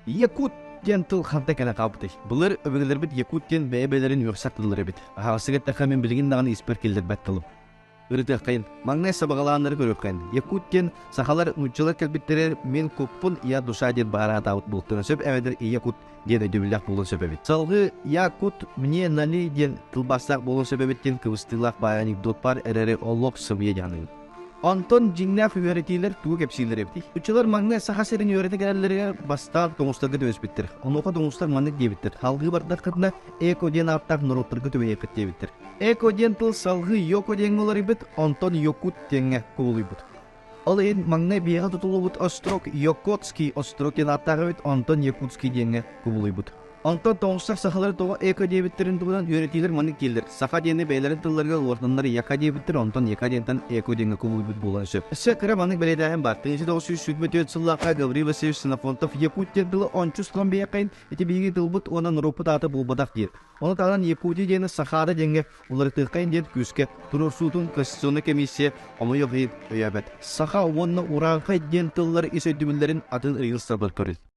Якут ден тыл ханта кана кабыты. Булар өбөгөлөр бит Якут ден бәбелерин юксаттылар бит. Хасыгы тахамен билген дагы испер келдер баттылып. Үрдө кайын. Маңнай сабагаланнары көрөп кайын. Якут ден сахалар нучылар келбиттерер мен көппун я душа ден бара таут бултын сөп эведер Якут ден дөбүлак болон сөбөбит. Салгы Якут мне нали ден тылбастак болон сөбөбиттен кыбыстылак баяник дотпар эрере оллок сыбые жаны. Антон Жиңнәф үйрәтиләр тугы кепсиләр бит. Учылар маңнай сахасырын үйрәтә гәлләргә бастан тоңустарга дөс биттер. Онуга тоңустар маңнай дебиттер. Халгы бардак кытна эко ден артак нуруттырга төбәй кеттебиттер. Эко ден тыл салгы йоко ден олар бит Антон Якут деңгә кулый бит. Ал ен маңнай бияга тутулу бит острог Якутский острог ден артагы бит Антон Якутский деңгә кулый бит. Антон тоңустар сахалар тога эко дебиттерин туган үйрәтиләр маңнай килдер. Саха дене бәйләрен тылларга ордыннар яка дебиттер Антон яка дентан эко деңгә кулый бит булган сөп. Сәкра маңнай бәләдәһен бар. 1934 елларга Гаврил Васильевич Синофонтов Якут дилы 13 сом бияқайн ите биги дылбыт онан ропытаты булбадак дир. Оны таган Якути дене сахара деңгә улар тыккайн ден күскә турur сутун конституционный комиссия омы йогыйт өябәт. Саха онны уранга ден тыллар исә дүмләрен атын регистрабар көрил.